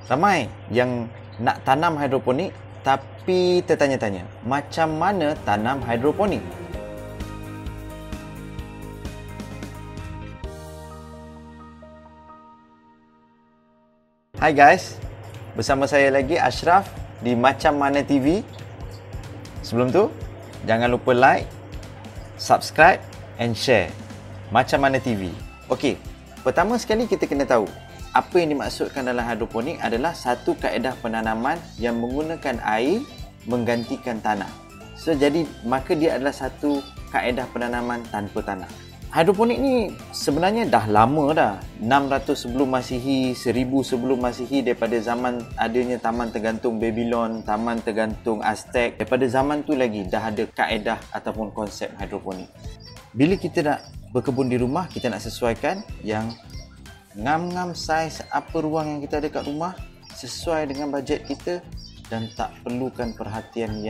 Ramai yang nak tanam hidroponik tapi tertanya-tanya, macam mana tanam hidroponik? Hai guys, bersama saya lagi Ashraf di Macam Mana TV. Sebelum tu, jangan lupa like, subscribe and share Macam Mana TV. Okey, pertama sekali kita kena tahu apa yang dimaksudkan dalam hidroponik adalah satu kaedah penanaman yang menggunakan air menggantikan tanah. So jadi maka dia adalah satu kaedah penanaman tanpa tanah. Hidroponik ni sebenarnya dah lama dah. 600 sebelum Masihi, 1000 sebelum Masihi, daripada zaman adanya taman tergantung Babylon, taman tergantung Aztec. Daripada zaman tu lagi dah ada kaedah ataupun konsep hidroponik. Bila kita nak berkebun di rumah, kita nak sesuaikan yang ngam-ngam saiz apa ruang yang kita ada kat rumah sesuai dengan bajet kita dan tak perlukan perhatian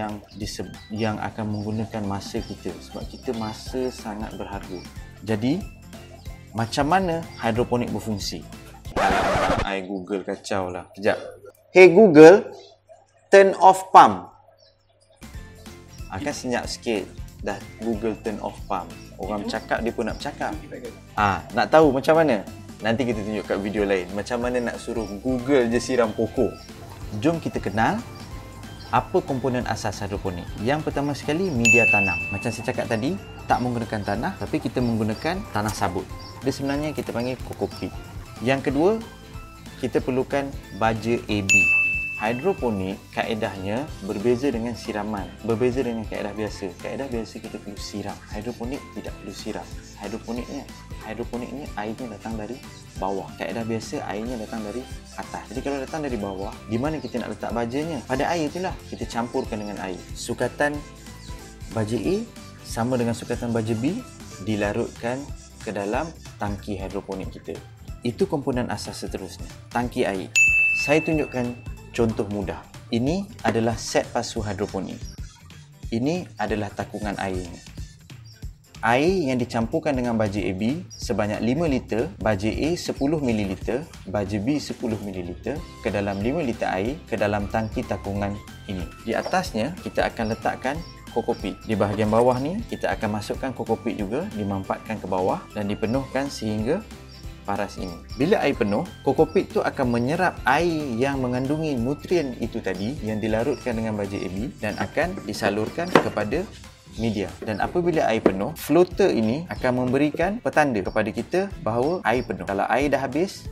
yang akan menggunakan masa kita, sebab kita masa sangat berharga. Jadi, macam mana hidroponik berfungsi? Alamak, Google kacau lah. Sekejap. Hey Google, turn off pump. Akan senyap sikit. Dah Google turn off pump. Orang bercakap, dia pun nak bercakap. Nak tahu macam mana? Nanti kita tunjuk kat video lain. Macam mana nak suruh Google je siram pokok. Jom kita kenal apa komponen asas hidroponik. Yang pertama sekali, media tanam. Macam saya cakap tadi, tak menggunakan tanah, tapi kita menggunakan tanah sabut. Dia sebenarnya kita panggil kokopit. Yang kedua, kita perlukan baja AB. Hidroponik kaedahnya berbeza dengan siraman. Berbeza dengan kaedah biasa. Kaedah biasa kita perlu siram. Hidroponik tidak perlu siram. Hidroponik ni airnya datang dari bawah. Kaedah biasa airnya datang dari atas. Jadi kalau datang dari bawah, di mana kita nak letak bajanya? Pada air itulah kita campurkan dengan air. Sukatan baja A sama dengan sukatan baja B dilarutkan ke dalam tangki hidroponik kita. Itu komponen asas seterusnya. Tangki air. Saya tunjukkan contoh mudah. Ini adalah set pasu hidroponik. Ini adalah takungan airnya. Air yang dicampurkan dengan baja AB sebanyak 5 liter, baja A 10 ml, baja B 10 ml ke dalam 5 liter air ke dalam tangki takungan ini. Di atasnya kita akan letakkan kokopit. Di bahagian bawah ni kita akan masukkan kokopit juga, dimampatkan ke bawah dan dipenuhkan sehingga paras ini. Bila air penuh, kokopit tu akan menyerap air yang mengandungi nutrien itu tadi yang dilarutkan dengan baja AB dan akan disalurkan kepada media. Dan apabila air penuh, floater ini akan memberikan petanda kepada kita bahawa air penuh. Kalau air dah habis,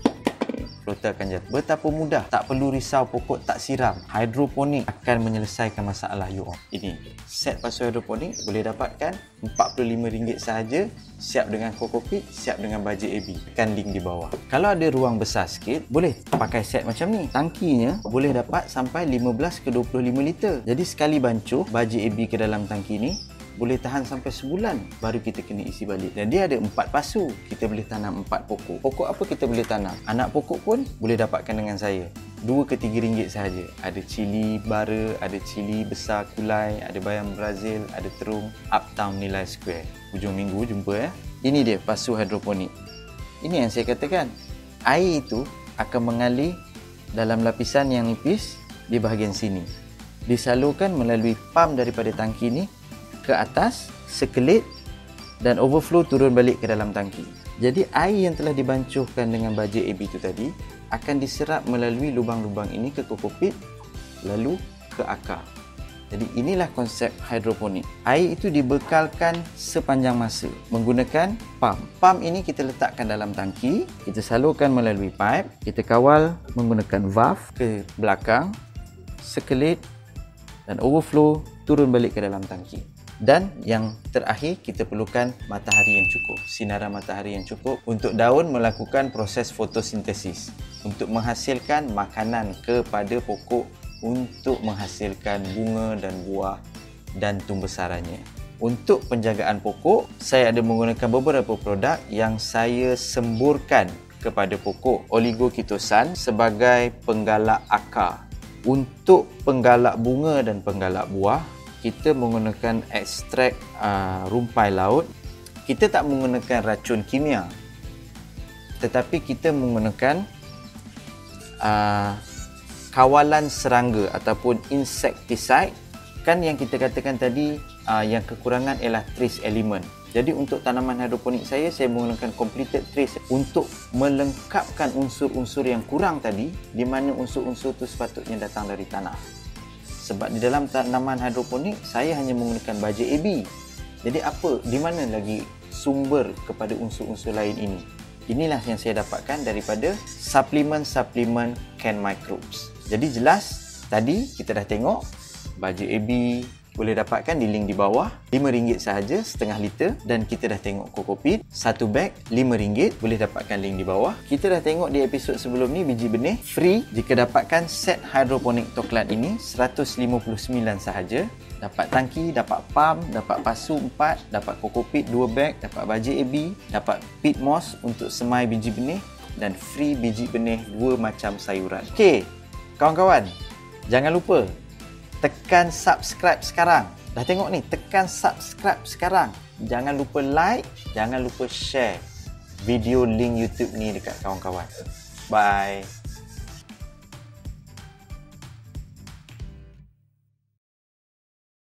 floater akan jatuh. Betapa mudah, tak perlu risau pokok tak siram. Hidroponik akan menyelesaikan masalah you all. Ini set pasu hidroponik boleh dapatkan RM45 sahaja, siap dengan kokopit, siap dengan baja AB. Tekan link di bawah. Kalau ada ruang besar sikit, boleh pakai set macam ni. Tangkinya boleh dapat sampai 15 ke 25 liter. Jadi sekali bancuh baja AB ke dalam tangki ni boleh tahan sampai sebulan, baru kita kena isi balik. Dan dia ada 4 pasu. Kita boleh tanam 4 pokok. Pokok apa kita boleh tanam? Anak pokok pun boleh dapatkan dengan saya. RM2 ke RM3 sahaja. Ada cili bara, ada cili besar kulai, ada bayam Brazil, ada terung. Uptown Nilai Square. Hujung minggu jumpa ya. Ini dia pasu hidroponik. Ini yang saya katakan. Air itu akan mengalir dalam lapisan yang nipis di bahagian sini. Disalurkan melalui pump daripada tangki ni ke atas, sekelit dan overflow turun balik ke dalam tangki. Jadi air yang telah dibancuhkan dengan baja AB itu tadi akan diserap melalui lubang-lubang ini ke kokopit lalu ke akar. Jadi inilah konsep hidroponik. Air itu dibekalkan sepanjang masa menggunakan pump. Pump ini kita letakkan dalam tangki, kita salurkan melalui pipe, kita kawal menggunakan valve ke belakang, sekelit dan overflow turun balik ke dalam tangki. Dan yang terakhir, kita perlukan matahari yang cukup, sinaran matahari yang cukup untuk daun melakukan proses fotosintesis untuk menghasilkan makanan kepada pokok, untuk menghasilkan bunga dan buah dan tumbesarannya. Untuk penjagaan pokok, saya ada menggunakan beberapa produk yang saya semburkan kepada pokok. Oligokitosan sebagai penggalak akar. Untuk penggalak bunga dan penggalak buah, kita menggunakan ekstrak rumpai laut. Kita tak menggunakan racun kimia, tetapi kita menggunakan kawalan serangga ataupun insecticide. Kan yang kita katakan tadi yang kekurangan ialah trace element. Jadi untuk tanaman hidroponik saya menggunakan completed trace untuk melengkapkan unsur-unsur yang kurang tadi, di mana unsur-unsur itu sepatutnya datang dari tanah. Sebab di dalam tanaman hidroponik saya hanya menggunakan baja AB. Jadi di mana lagi sumber kepada unsur-unsur lain ini? Inilah yang saya dapatkan daripada suplemen-suplemen Can Microbes. Jadi jelas tadi kita dah tengok baja AB boleh dapatkan di link di bawah, RM5 sahaja setengah liter, dan kita dah tengok Cocopeat satu beg RM5, boleh dapatkan link di bawah. Kita dah tengok di episod sebelum ni biji benih free jika dapatkan set hidroponik Toklat ini RM159 sahaja. Dapat tangki, dapat pump, dapat pasu 4, dapat Cocopeat 2 beg, dapat baja AB, dapat peat moss untuk semai biji benih, dan free biji benih 2 macam sayuran. Okey, kawan-kawan, jangan lupa tekan subscribe sekarang. Dah tengok ni, tekan subscribe sekarang. Jangan lupa like, jangan lupa share video link YouTube ni dekat kawan-kawan. Bye.